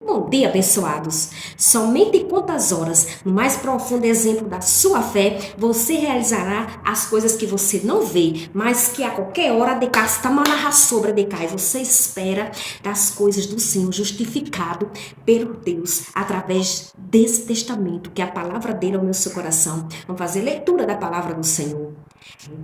Bom dia, abençoados. Somente em quantas horas, no mais profundo exemplo da sua fé, você realizará as coisas que você não vê, mas que a qualquer hora de castamanarra sobre decai. Você espera das coisas do Senhor, justificado pelo Deus, através desse testamento, que é a palavra dele ao meu seu coração. Vamos fazer leitura da palavra do Senhor.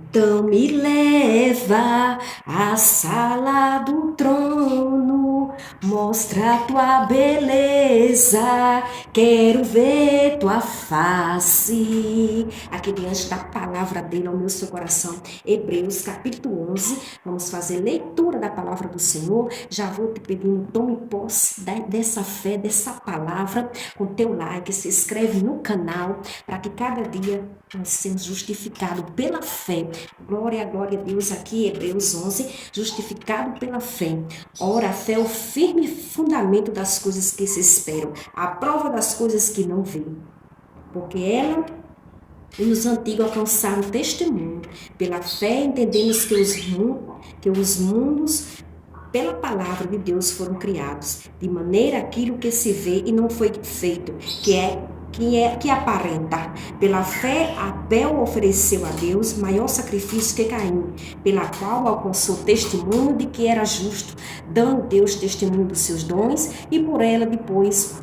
Então me leva à sala do trono, mostra a tua beleza, quero ver tua face. Aqui diante da palavra dele ao meu seu coração, Hebreus capítulo 11, vamos fazer leitura da palavra do Senhor. Já vou te pedindo, tome posse dessa fé, dessa palavra, com teu like, se inscreve no canal, para que cada dia nós sejamos justificados pela fé. Glória a Deus aqui, Hebreus 11, justificado pela fé. Ora, a fé é o firme fundamento das coisas que se esperam, a prova das coisas que não vê. Porque ela e os antigos alcançaram testemunho. Pela fé entendemos que os mundos pela palavra de Deus foram criados, de maneira aquilo que se vê e não foi feito, que aparenta. Pela fé, Abel ofereceu a Deus maior sacrifício que Caim, pela qual alcançou testemunho de que era justo, dando Deus testemunho dos seus dons, e por ela, depois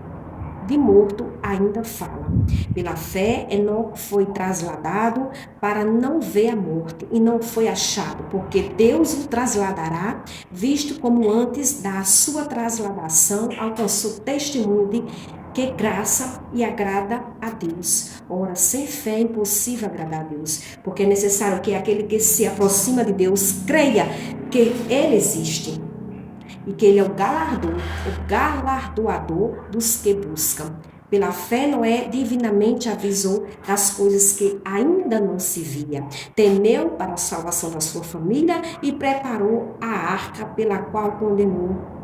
de morto, ainda fala. Pela fé, Enoque foi trasladado para não ver a morte, e não foi achado, porque Deus o trasladará, visto como antes da sua trasladação alcançou testemunho de que graça e agrada a Deus. Ora, sem fé é impossível agradar a Deus, porque é necessário que aquele que se aproxima de Deus creia que Ele existe e que Ele é o galardoador dos que buscam. Pela fé, Noé divinamente avisou das coisas que ainda não se via. Temeu para a salvação da sua família e preparou a arca pela qual condenou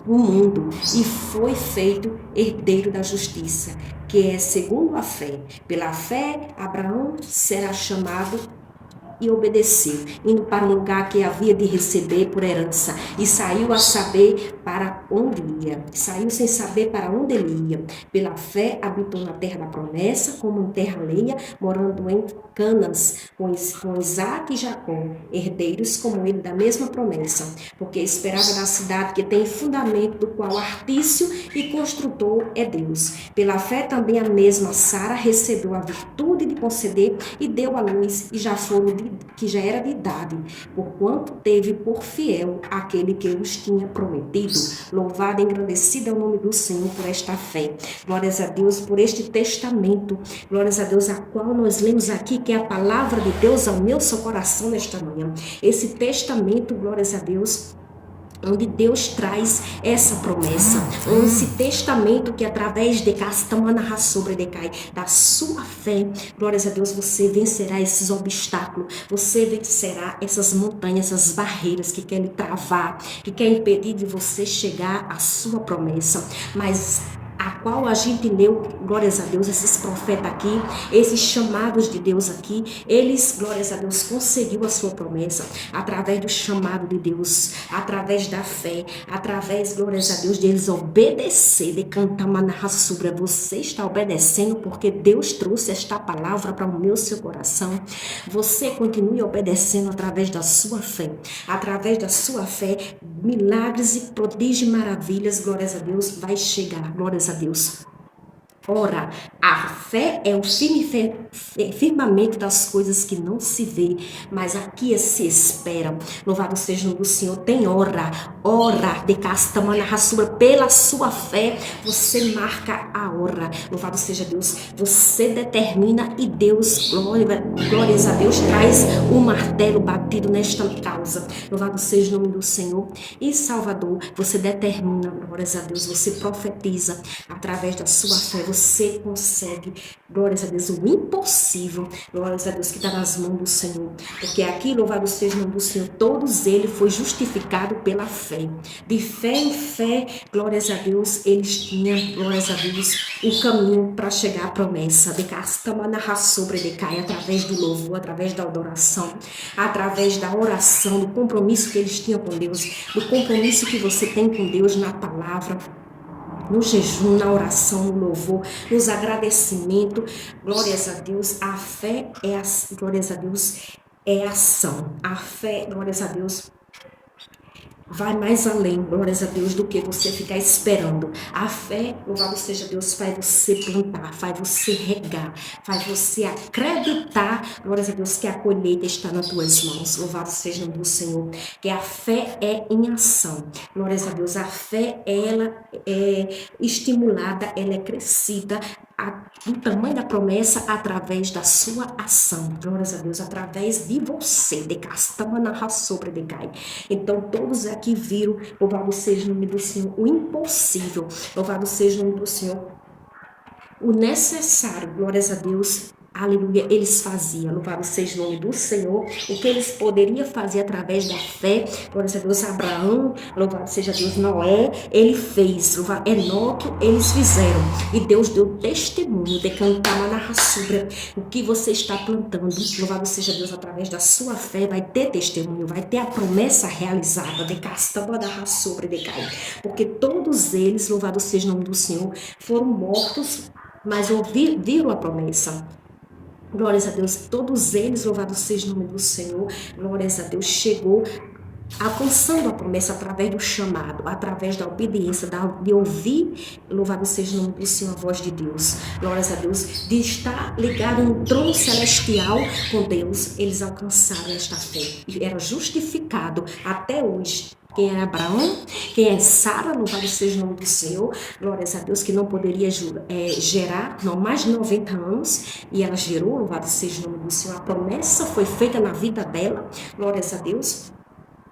o mundo e foi feito herdeiro da justiça, que é segundo a fé. Pela fé, Abraão será chamado e obedeceu, indo para um lugar que havia de receber por herança, e saiu a saber para onde ia. Saiu sem saber para onde ele ia. Pela fé, habitou na terra da promessa, como em terra alheia, morando em Canas, com Isaac e Jacó, herdeiros como ele da mesma promessa, porque esperava na cidade que tem fundamento, do qual artício e construtor é Deus. Pela fé também a mesma Sara recebeu a virtude de conceder e deu à luz, e que já era de idade, porquanto teve por fiel aquele que os tinha prometido. Louvado e engrandecido é o nome do Senhor por esta fé. Glórias a Deus por este testamento. Glórias a Deus, a qual nós lemos aqui, que é a palavra de Deus ao meu seu coração nesta manhã. Esse testamento, glórias a Deus, onde Deus traz essa promessa, esse testamento que através de Castamana sobre decai, da sua fé, glórias a Deus, você vencerá esses obstáculos, você vencerá essas montanhas, essas barreiras que querem travar, que querem impedir de você chegar à sua promessa, mas a qual a gente leu, glórias a Deus, esses profetas aqui, esses chamados de Deus aqui, eles, glórias a Deus, conseguiu a sua promessa, através do chamado de Deus, através da fé, através, glórias a Deus, deles obedecer, de cantar manarrassura. Você está obedecendo porque Deus trouxe esta palavra para o meu seu coração. Você continue obedecendo através da sua fé, milagres e prodígios e maravilhas, glórias a Deus, vai chegar, glórias a Deus. Ora, a fé é o firmamento das coisas que não se vê, mas aqui se esperam. Louvado seja o nome do Senhor. Tem ora de castamana rassura, pela sua fé, você marca a hora. Louvado seja Deus. Você determina e Deus, glórias a Deus, traz o martelo batido nesta causa. Louvado seja o nome do Senhor. E Salvador, você determina, glórias a Deus, você profetiza através da sua fé. Você consegue, glórias a Deus, o impossível, glórias a Deus, que está nas mãos do Senhor, porque aqui, louvado seja o nome do Senhor, todos eles foi justificado pela fé, de fé em fé, glórias a Deus, eles tinham, glórias a Deus, o caminho para chegar à promessa, de castamana sobre decai, através do louvor, através da adoração, através da oração, do compromisso que eles tinham com Deus, do compromisso que você tem com Deus na palavra. no jejum, na oração, no louvor, nos agradecimentos. Glórias a Deus, a fé é, glórias a Deus, é ação. A fé, glórias a Deus, vai mais além, glórias a Deus, do que você ficar esperando. A fé, louvado seja Deus, faz você plantar, faz você regar, faz você acreditar, glórias a Deus, que a colheita está nas tuas mãos. Louvado seja o nome do Senhor, que a fé é em ação. Glórias a Deus, a fé, ela é estimulada, ela é crescida do tamanho da promessa através da sua ação. Glórias a Deus, através de você. Então, todos aqui viram, louvado seja o nome do Senhor, o impossível. Louvado seja o nome do Senhor, o necessário. Glórias a Deus. Aleluia, eles faziam, louvado seja o nome do Senhor, o que eles poderiam fazer através da fé. Glória a Deus, Abraão, louvado seja Deus, Noé, ele fez, Enoque, eles fizeram, e Deus deu testemunho de cantar na raçubra. O que você está plantando, louvado seja Deus, através da sua fé, vai ter testemunho, vai ter a promessa realizada, de castamba da raçubra de cai, porque todos eles, louvado seja o nome do Senhor, foram mortos, mas viram a promessa. Glórias a Deus, todos eles, louvado seja o nome do Senhor, glórias a Deus, chegou alcançando a promessa através do chamado, através da obediência, de ouvir, louvado seja o nome do Senhor, a voz de Deus. Glórias a Deus, de estar ligado no trono celestial com Deus, eles alcançaram esta fé e era justificado até hoje. Quem é Abraão, quem é Sara, louvado seja o nome do Senhor, glórias a Deus, que não poderia gerar, não, mais de 90 anos, e ela gerou, louvado seja o nome do Senhor, a promessa foi feita na vida dela, glórias a Deus.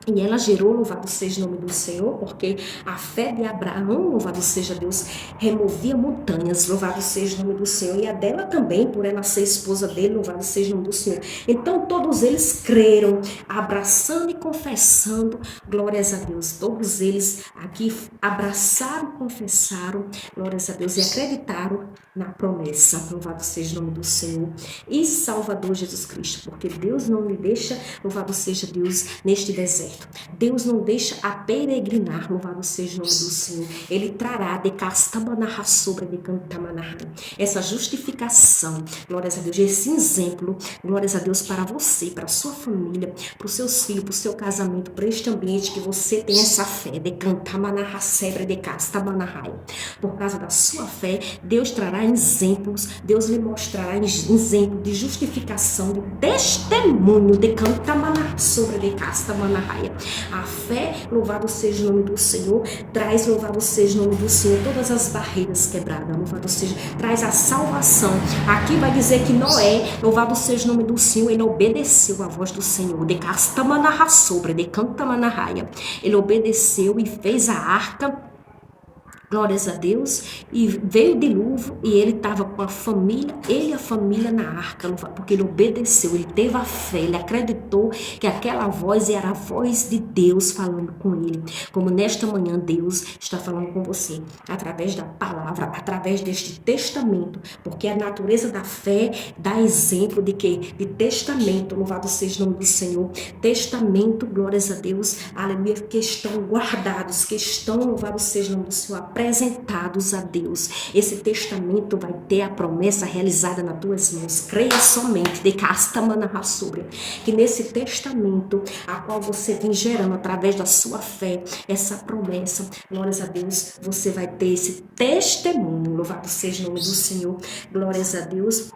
E ela gerou, louvado seja o nome do Senhor, porque a fé de Abraão, louvado seja Deus, removia montanhas, louvado seja o nome do Senhor. E a dela também, por ela ser esposa dele, louvado seja o nome do Senhor. Então todos eles creram, abraçando e confessando, glórias a Deus. Todos eles aqui abraçaram, confessaram, glórias a Deus, e acreditaram na promessa, louvado seja o nome do Senhor e Salvador Jesus Cristo, porque Deus não lhe deixa, louvado seja Deus, neste deserto. Deus não deixa a peregrinar, louvado seja o nome do Senhor. Ele trará de castamanarra sobre de cantamanarra essa justificação, glórias a Deus, esse exemplo, glórias a Deus, para você, para a sua família, para os seus filhos, para o seu casamento, para este ambiente, que você tem essa fé de cantamanarra sobre de castamanarra. Por causa da sua fé, Deus trará exemplos, Deus lhe mostrará exemplo de justificação, de testemunho de cantamanarra sobre de castamanarra. A fé, louvado seja o nome do Senhor, traz, louvado seja o nome do Senhor, todas as barreiras quebradas, louvado seja, traz a salvação. Aqui vai dizer que Noé, louvado seja o nome do Senhor, ele obedeceu à voz do Senhor, de castamanarra sobre, de cantamanarra. Ele obedeceu e fez a arca, glórias a Deus, e veio o dilúvio e ele estava com a família, ele e a família na arca, porque ele obedeceu, ele teve a fé, ele acreditou que aquela voz era a voz de Deus falando com ele. Como nesta manhã Deus está falando com você, através da palavra, através deste testamento, porque a natureza da fé dá exemplo de quê? De testamento, louvado seja o nome do Senhor, testamento, glórias a Deus, aleluia, que estão guardados, que estão, louvado seja o nome do Senhor, apresentados a Deus. Esse testamento vai ter a promessa realizada nas tuas mãos. Creia somente, de castamanarra sobre, que nesse testamento, a qual você vem gerando através da sua fé, essa promessa, glórias a Deus, você vai ter esse testemunho. Louvado seja o nome do Senhor, glórias a Deus.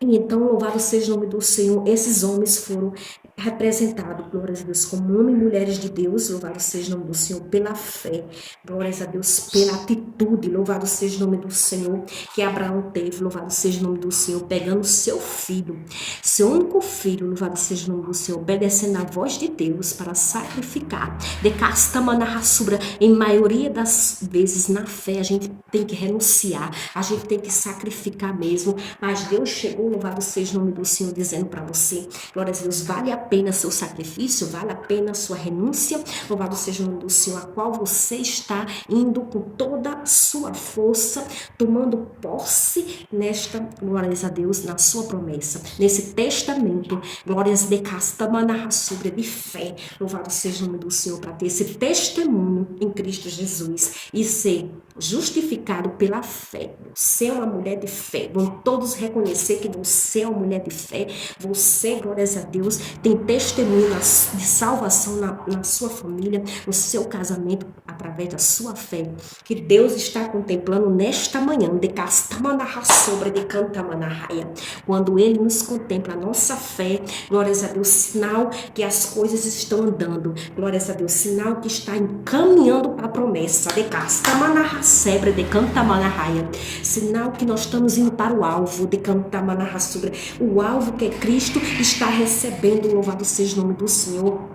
E então, louvado seja o nome do Senhor, esses homens foram representados, glórias a Deus, como homens e mulheres de Deus, louvado seja o nome do Senhor, pela fé, glórias a Deus, pela atitude, louvado seja o nome do Senhor, que Abraão teve, louvado seja o nome do Senhor, pegando seu filho, seu único filho, louvado seja o nome do Senhor, obedecendo a voz de Deus para sacrificar, de castamanarra subra. Em maioria das vezes, na fé, a gente tem que renunciar, a gente tem que sacrificar mesmo, mas Deus chegou estou, louvado seja o nome do Senhor, dizendo para você, glória a Deus, vale a pena seu sacrifício, vale a pena sua renúncia, louvado seja o nome do Senhor, a qual você está indo com toda a sua força, tomando posse nesta, glórias a Deus, na sua promessa, nesse testamento, glórias de Castamana sobre de fé, louvado seja o nome do Senhor, para ter esse testemunho em Cristo Jesus e ser justificado pela fé. Você é uma mulher de fé. Vão todos reconhecer que você é uma mulher de fé. Você, glórias a Deus, tem testemunho de salvação na sua família, no seu casamento, através da sua fé. Que Deus está contemplando nesta manhã, de Castamanarra sobre de Cantamanarraia. Quando Ele nos contempla, a nossa fé, glórias a Deus, sinal que as coisas estão andando. Glórias a Deus, sinal que está encaminhando para a promessa. De Castamanarra Sebre de Cantamanarraia. Sinal que nós estamos indo para o alvo de Cantamanarra sobre. O alvo que é Cristo está recebendo, louvado seja o nome do Senhor.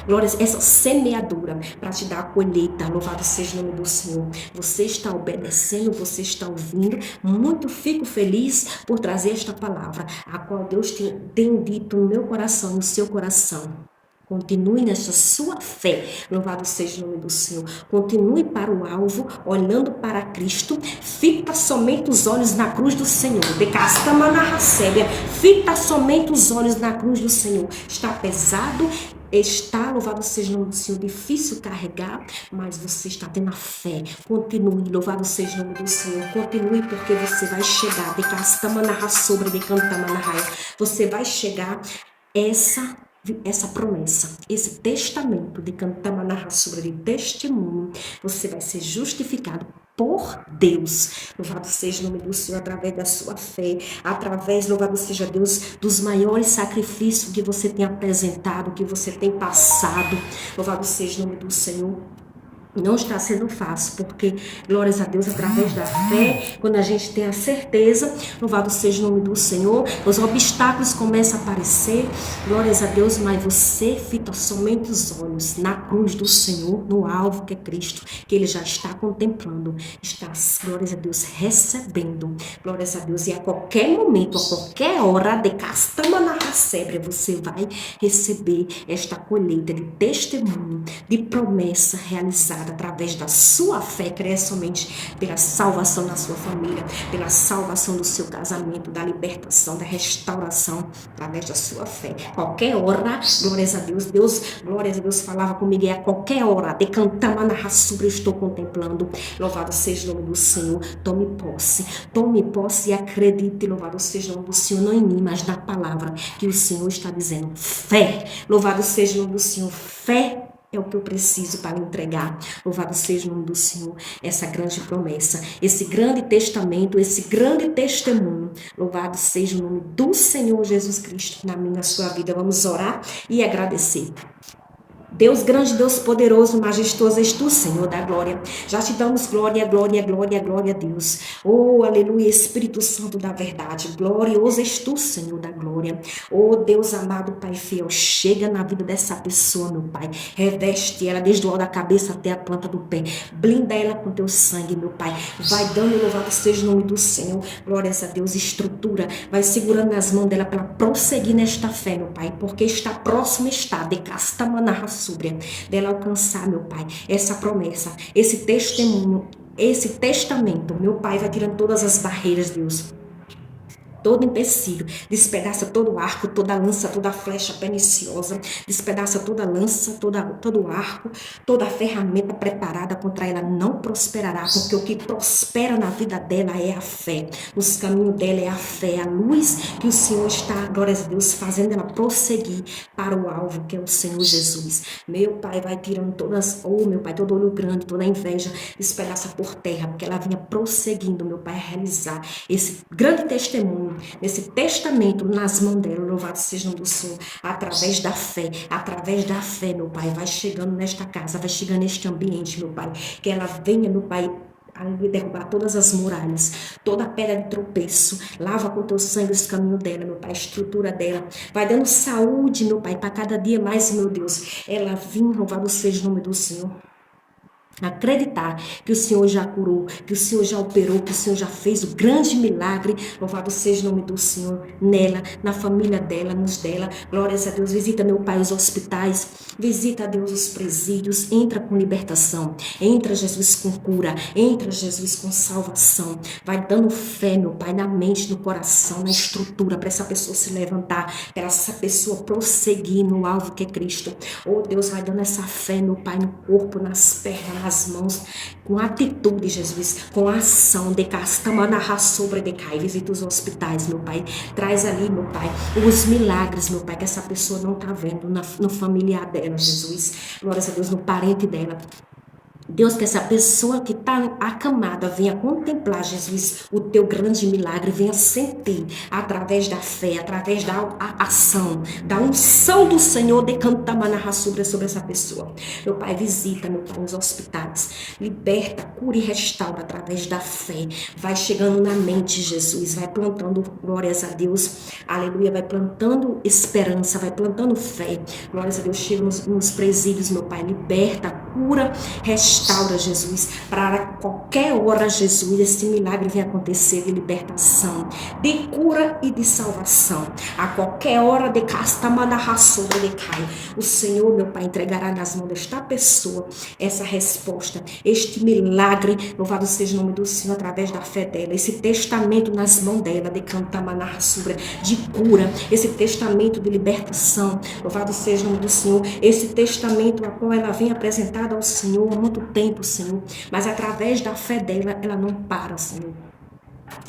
Glórias, essa semeadura para te dar a colheita, louvado seja o nome do Senhor. Você está obedecendo, você está ouvindo. Muito fico feliz por trazer esta palavra, a qual Deus tem dito no meu coração, no seu coração. Continue nessa sua fé, louvado seja o nome do Senhor. Continue para o alvo, olhando para Cristo. Fita somente os olhos na cruz do Senhor. De Castamanarracébia, fita somente os olhos na cruz do Senhor. Está pesado, está, louvado seja o nome do Senhor, difícil carregar, mas você está tendo a fé. Continue, louvado seja o nome do Senhor. Continue, porque você vai chegar. De Castamanarra sobre de Cantamanarraia. Você vai chegar essa promessa, esse testamento de Cantamanarra sobre de testemunho, você vai ser justificado por Deus. Louvado seja o nome do Senhor, através da sua fé, através, louvado seja Deus, dos maiores sacrifícios que você tem apresentado, que você tem passado. Louvado seja o nome do Senhor. Não está sendo fácil, porque, glórias a Deus, através da fé, quando a gente tem a certeza, louvado seja o nome do Senhor, os obstáculos começam a aparecer, glórias a Deus, mas você fita somente os olhos na cruz do Senhor, no alvo que é Cristo, que Ele já está contemplando, está, glórias a Deus, recebendo, glórias a Deus, e a qualquer momento, a qualquer hora, de Castamanarracébria, você vai receber esta colheita de testemunho, de promessa realizada através da sua fé, creia somente pela salvação da sua família, pela salvação do seu casamento, da libertação, da restauração, através da sua fé. Qualquer hora, glórias a Deus, glórias a Deus, falava comigo, e a qualquer hora, de Cantamanarra sobre, eu estou contemplando, louvado seja o nome do Senhor, tome posse e acredite, louvado seja o nome do Senhor, não em mim, mas na palavra que o Senhor está dizendo, fé, louvado seja o nome do Senhor, fé é o que eu preciso para entregar. Louvado seja o nome do Senhor, essa grande promessa, esse grande testamento, esse grande testemunho. Louvado seja o nome do Senhor Jesus Cristo na minha, na sua vida. Vamos orar e agradecer. Deus grande, Deus poderoso, majestoso és tu, Senhor da glória. Já te damos glória, glória, glória, glória a Deus. Oh, aleluia, Espírito Santo da verdade. Glorioso és tu, Senhor da glória. Oh, Deus amado, Pai fiel, chega na vida dessa pessoa, meu Pai. Reveste ela desde o alto da cabeça até a planta do pé. Blinda ela com teu sangue, meu Pai. Vai dando, louvado seja o nome do Senhor. Glórias a Deus, estrutura. Vai segurando nas mãos dela para prosseguir nesta fé, meu Pai. Porque está próximo, está de Castamanarra dela alcançar, meu Pai, essa promessa, esse testemunho, esse testamento. Meu Pai, vai tirando todas as barreiras, Deus, todo empecilho, despedaça todo o arco, toda a lança, toda a flecha perniciosa, despedaça toda a lança, todo o arco, toda a ferramenta preparada contra ela não prosperará, porque o que prospera na vida dela é a fé, nos caminhos dela é a fé, a luz que o Senhor está, glórias a Deus, fazendo ela prosseguir para o alvo, que é o Senhor Jesus. Meu Pai, vai tirando todas, meu Pai, todo olho grande, toda a inveja, despedaça por terra, porque ela vinha prosseguindo, meu Pai, a realizar esse grande testemunho, esse testamento nas mãos dela, louvado seja o nome do Senhor, através da fé, meu Pai, vai chegando nesta casa, vai chegando neste ambiente, meu Pai, que ela venha, meu Pai, a derrubar todas as muralhas, toda a pedra de tropeço, lava com teu sangue os caminhos dela, meu Pai, a estrutura dela, vai dando saúde, meu Pai, para cada dia mais, meu Deus, ela vinha, louvado seja o nome do Senhor. Acreditar que o Senhor já curou, que o Senhor já operou, que o Senhor já fez o grande milagre. Louvado seja o nome do Senhor nela, na família dela, nos dela. Glórias a Deus. Visita, meu Pai, os hospitais. Visita, Deus, os presídios. Entra com libertação. Entra, Jesus, com cura. Entra, Jesus, com salvação. Vai dando fé, meu Pai, na mente, no coração, na estrutura, para essa pessoa se levantar, para essa pessoa prosseguir no alvo que é Cristo. Oh, Deus, vai dando essa fé, meu Pai, no corpo, nas pernas, nas mãos, com atitude, Jesus, com ação, de castamana sobre decai. Visita os hospitais, meu Pai. Traz ali, meu Pai, os milagres, meu Pai, que essa pessoa não está vendo no familiar dela, Jesus. Glórias a Deus, no parente dela. Deus, que essa pessoa que está acamada venha contemplar, Jesus, o teu grande milagre, venha sentir através da fé, através da ação, da unção do Senhor de cantamana sobre essa pessoa. Meu Pai, visita, meu Pai, os hospitais, liberta, cura e restaura através da fé. Vai chegando na mente, Jesus, vai plantando, glórias a Deus, aleluia, vai plantando esperança, vai plantando fé. Glórias a Deus, chega nos presídios, meu Pai, liberta, cura, restaura, Jesus, para qualquer hora, Jesus, esse milagre venha acontecer de libertação, de cura e de salvação. A qualquer hora, de castamanahassura decai. O Senhor, meu Pai, entregará nas mãos desta pessoa essa resposta, este milagre, louvado seja o nome do Senhor, através da fé dela, esse testamento nas mãos dela, de cantamanahassura, de cura, esse testamento de libertação, louvado seja o nome do Senhor, esse testamento a qual ela vem apresentada ao Senhor há muito tempo, Senhor, mas através da fé dela, ela não para, Senhor.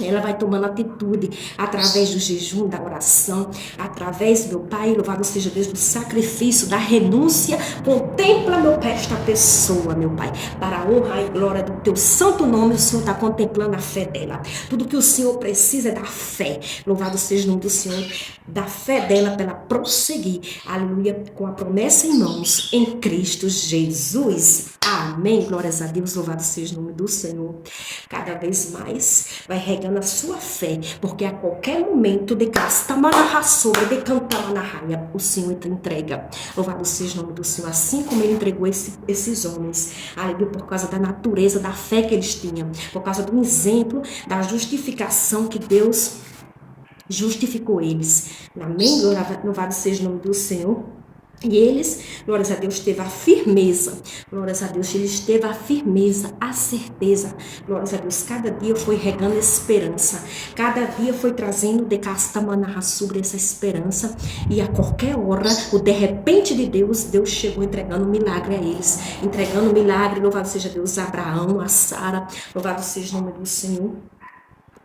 Ela vai tomando atitude através do jejum, da oração, através, meu Pai, louvado seja Deus, do sacrifício, da renúncia. Contempla, meu Pai, esta pessoa, meu Pai, para a honra e glória do teu santo nome. O Senhor está contemplando a fé dela. Tudo que o Senhor precisa é da fé. Louvado seja o nome do Senhor, da fé dela para ela prosseguir, aleluia, com a promessa em mãos, em Cristo Jesus. Amém. Glórias a Deus, louvado seja o nome do Senhor. Cada vez mais vai regando a sua fé, porque a qualquer momento de o Senhor te entrega. Louvado seja o nome do Senhor, assim como ele entregou esses homens, aleluia, por causa da natureza, da fé que eles tinham, por causa do exemplo, da justificação que Deus justificou eles. Amém. Louvado seja o nome do Senhor. E eles, glórias a Deus, teve a firmeza, glórias a Deus, eles teve a firmeza, a certeza, glórias a Deus, cada dia foi regando esperança, cada dia foi trazendo de castamana sobre essa esperança, e a qualquer hora, o de repente de Deus, Deus chegou entregando um milagre a eles, entregando um milagre, louvado seja Deus, a Abraão, a Sara, louvado seja o nome do Senhor.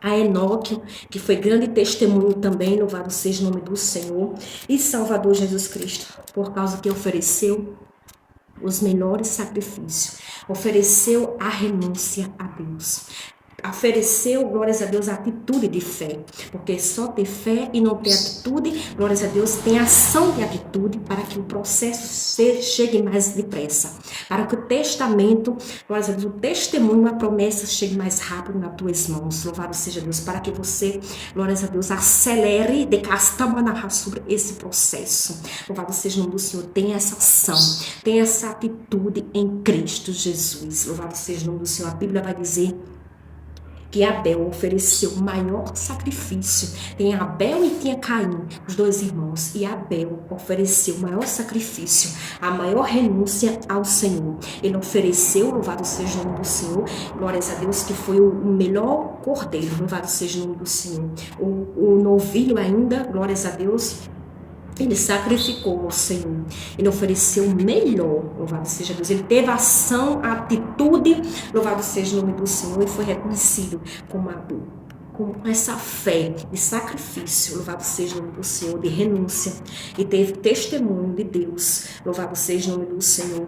A Enoque, que foi grande testemunho também, louvado seja o nome do Senhor, e Salvador Jesus Cristo, por causa que ofereceu os melhores sacrifícios, ofereceu a renúncia a Deus, ofereceu, glórias a Deus, a atitude de fé, porque só ter fé e não ter atitude, glórias a Deus, tem ação de atitude para que o processo chegue mais depressa, para que o testamento, glórias a Deus, o testemunho, a promessa chegue mais rápido nas tuas mãos. Louvado seja Deus, para que você, glórias a Deus, acelere de castamana sobre esse processo. Louvado seja o nome do Senhor, tem essa ação, tem essa atitude em Cristo Jesus. Louvado seja o nome do Senhor. A Bíblia vai dizer que Abel ofereceu o maior sacrifício. Tem Abel e tinha Caim, os dois irmãos. E Abel ofereceu o maior sacrifício, a maior renúncia ao Senhor. Ele ofereceu, louvado seja o nome do Senhor, glórias a Deus, que foi o melhor cordeiro, louvado seja o nome do Senhor. O novilho ainda, glórias a Deus, ele sacrificou ao Senhor, ele ofereceu o melhor, louvado seja Deus, ele teve ação, atitude, louvado seja o nome do Senhor, e foi reconhecido com essa fé de sacrifício, louvado seja o nome do Senhor, de renúncia, e teve testemunho de Deus, louvado seja o nome do Senhor.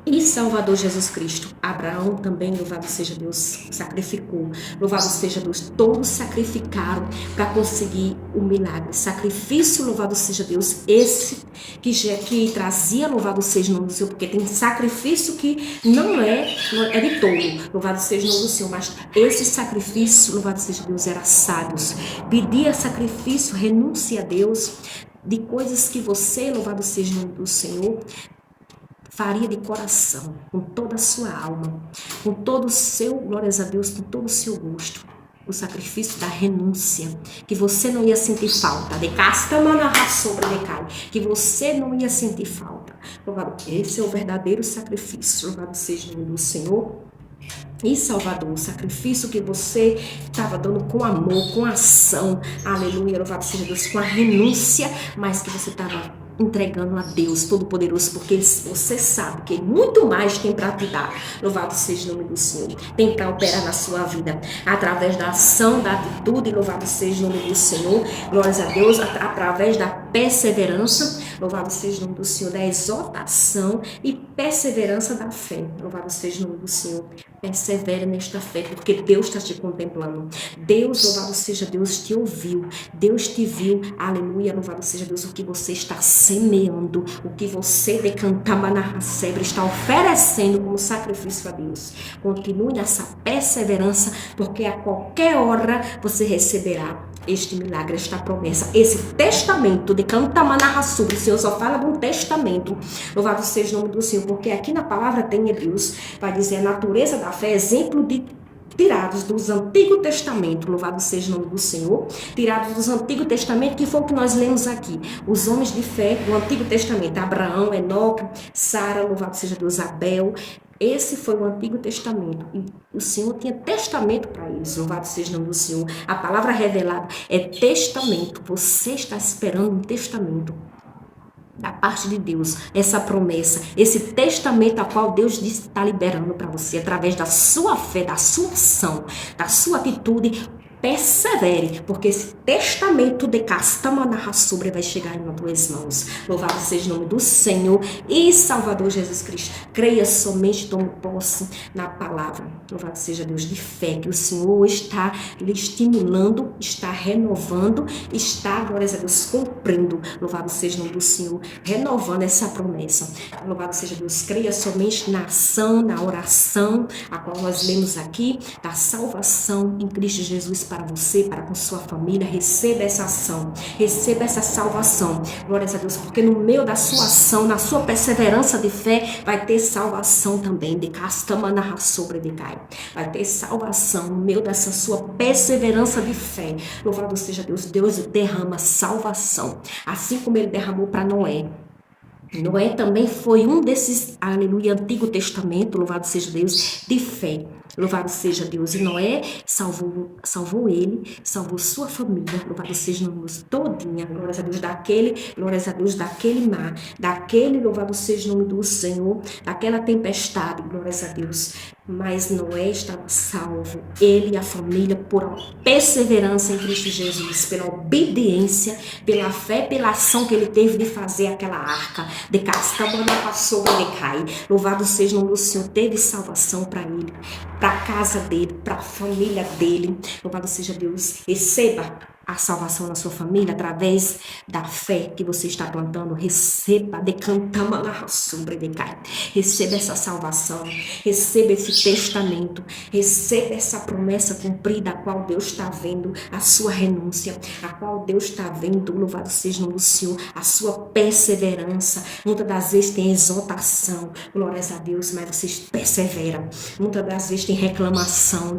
E Salvador Jesus Cristo, Abraão também, louvado seja Deus, sacrificou, louvado seja Deus, todos sacrificaram para conseguir o milagre, sacrifício, louvado seja Deus, esse que trazia, louvado seja o nome do Senhor, porque tem sacrifício que não é de tolo, louvado seja o nome do Senhor, mas esse sacrifício, louvado seja Deus, era sábios, pedia sacrifício, renúncia a Deus, de coisas que você, louvado seja o nome do Senhor, faria de coração, com toda a sua alma, com todo o seu, glórias a Deus, com todo o seu gosto, o sacrifício da renúncia, que você não ia sentir falta, de casta manarra sobre decai, que você não ia sentir falta. Louvado, esse é o verdadeiro sacrifício. Louvado seja o nome do Senhor e Salvador, o sacrifício que você estava dando com amor, com ação, aleluia, louvado seja Deus, com a renúncia, mas que você estava entregando a Deus Todo-Poderoso, porque você sabe que muito mais tem para te dar. Louvado seja o nome do Senhor. Tem para operar na sua vida através da ação, da atitude. Louvado seja o nome do Senhor. Glórias a Deus. Através da perseverança. Louvado seja o nome do Senhor. Da exortação e perseverança da fé. Louvado seja o nome do Senhor. Persevere nesta fé, porque Deus está te contemplando. Deus, louvado seja Deus, te ouviu. Deus te viu. Aleluia, louvado seja Deus, o que você está semeando, o que você decantava na recebra, está oferecendo como sacrifício a Deus. Continue nessa perseverança, porque a qualquer hora você receberá este milagre, esta promessa, esse testamento de Cantamanarraçuba. O Senhor só fala de um testamento. Louvado seja o nome do Senhor, porque aqui na palavra tem Hebreus, vai dizer a natureza da fé, exemplo de tirados dos Antigo Testamento, louvado seja o nome do Senhor, tirados dos Antigo Testamento, que foi o que nós lemos aqui, os homens de fé do Antigo Testamento, Abraão, Enoque, Sara, louvado seja Deus, Abel. Esse foi o Antigo Testamento e o Senhor tinha testamento para eles, louvado seja o nome do Senhor. A palavra revelada é testamento. Você está esperando um testamento da parte de Deus, essa promessa, esse testamento a qual Deus disse que está liberando para você, através da sua fé, da sua ação, da sua atitude. Persevere, porque esse testamento de Castamanarraçubre vai chegar nas tuas mãos. Louvado seja o nome do Senhor e Salvador Jesus Cristo. Creia somente, tome posse na palavra. Louvado seja Deus de fé, que o Senhor está lhe estimulando, está renovando, está, glórias a Deus, cumprindo. Louvado seja o nome do Senhor, renovando essa promessa. Louvado seja Deus, creia somente na ação, na oração, a qual nós lemos aqui, da salvação em Cristo Jesus para você, para com sua família. Receba essa ação, receba essa salvação, glórias a Deus, porque no meio da sua ação, na sua perseverança de fé, vai ter salvação também, de Castamanarra sobre de Cai, vai ter salvação no meio dessa sua perseverança de fé. Louvado seja Deus, Deus derrama salvação, assim como ele derramou para Noé. Noé também foi um desses, aleluia, Antigo Testamento, louvado seja Deus, de fé. Louvado seja Deus. E Noé salvou ele, salvou sua família. Louvado seja Deus todinha. Glórias a Deus daquele mar, daquele, louvado seja o nome do Senhor, daquela tempestade. Glórias a Deus. Mas Noé estava salvo, ele e a família, por perseverança em Cristo Jesus, pela obediência, pela fé, pela ação que ele teve de fazer aquela arca. De Castabana passou e decai. Louvado seja o nome do Senhor, teve salvação para ele, para a casa dele, para a família dele. Louvado seja Deus. Receba a salvação na sua família através da fé que você está plantando. Receba, receba essa salvação, receba esse testamento, receba essa promessa cumprida, a qual Deus está vendo a sua renúncia, a qual Deus está vendo, louvado seja o nome do Senhor, a sua perseverança. Muitas das vezes tem exaltação, glórias a Deus, mas vocês perseveram. Muitas das vezes tem reclamação,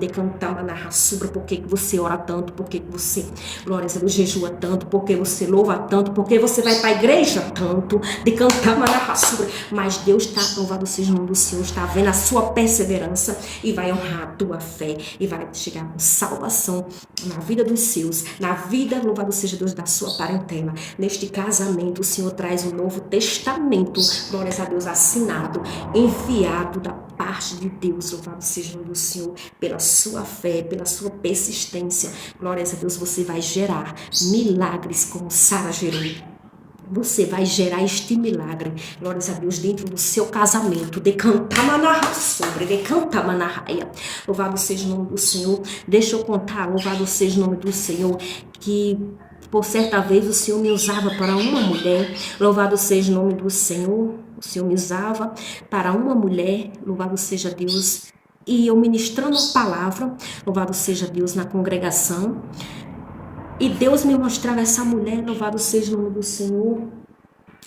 por que você ora tanto, por que você, glórias a Deus, jejua tanto, porque você louva tanto, porque você vai para a igreja tanto, de cantar manarraçura. Mas Deus está, louvado seja o nome do Senhor, está vendo a sua perseverança e vai honrar a tua fé e vai chegar com salvação na vida dos seus, na vida, louvado seja Deus, da sua parentela. Neste casamento, o Senhor traz um novo testamento, glórias a Deus, assinado, enviado da parte de Deus. Louvado seja o nome do Senhor, pela sua fé, pela sua persistência. Glórias a Deus, você vai gerar milagres como Sara gerou. Você vai gerar este milagre, glórias a Deus, dentro do seu casamento. Louvado seja o nome do Senhor. Deixa eu contar, louvado seja o nome do Senhor, que por certa vez o Senhor me usava para uma mulher. Louvado seja o nome do Senhor. O Senhor me usava para uma mulher, louvado seja Deus. E eu ministrando a palavra, louvado seja Deus, na congregação. E Deus me mostrava essa mulher, louvado seja o nome do Senhor,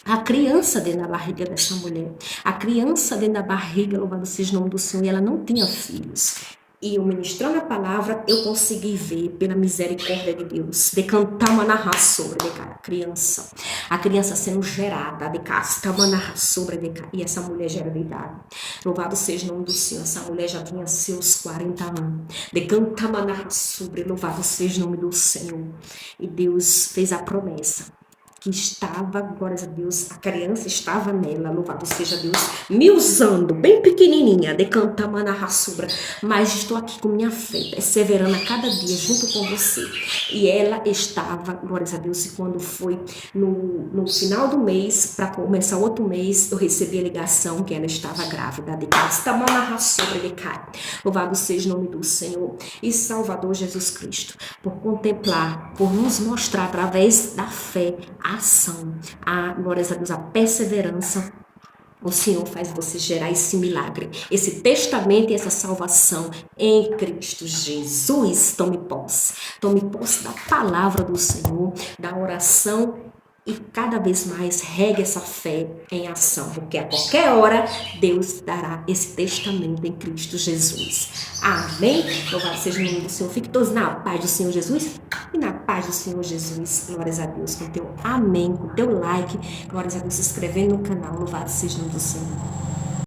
A criança dentro da barriga dessa mulher. A criança dentro da barriga, louvado seja o nome do Senhor, e ela não tinha filhos. E eu ministrando a palavra, eu consegui ver pela misericórdia de Deus. Decantar uma narração sobre a criança. A criança sendo gerada, de casta uma narração sobre e essa mulher já era de idade. Louvado seja o nome do Senhor. Essa mulher já tinha seus 40 anos. Decantar uma narração sobre, louvado seja o nome do Senhor. E Deus fez a promessa que estava, glórias a Deus, a criança estava nela, louvado seja Deus, me usando, bem pequenininha, decantando na raçubra, mas estou aqui com minha fé, perseverando a cada dia junto com você. E ela estava, glórias a Deus, e quando foi no final do mês, para começar outro mês, eu recebi a ligação que ela estava grávida, de castamana raçubra de cai. Louvado seja o nome do Senhor e Salvador Jesus Cristo, por contemplar, por nos mostrar através da fé, a ação, a glórias a Deus, a perseverança. O Senhor faz você gerar esse milagre, esse testamento e essa salvação em Cristo Jesus. Tome posse da palavra do Senhor, da oração e cada vez mais regue essa fé em ação, porque a qualquer hora Deus dará esse testamento em Cristo Jesus. Amém? Louvado seja o nome do Senhor. Fique todos na paz do Senhor Jesus e na paz do Senhor Jesus. Glórias a Deus com teu amém, com teu like. Glórias a Deus se inscrevendo no canal. Louvado seja o nome do Senhor.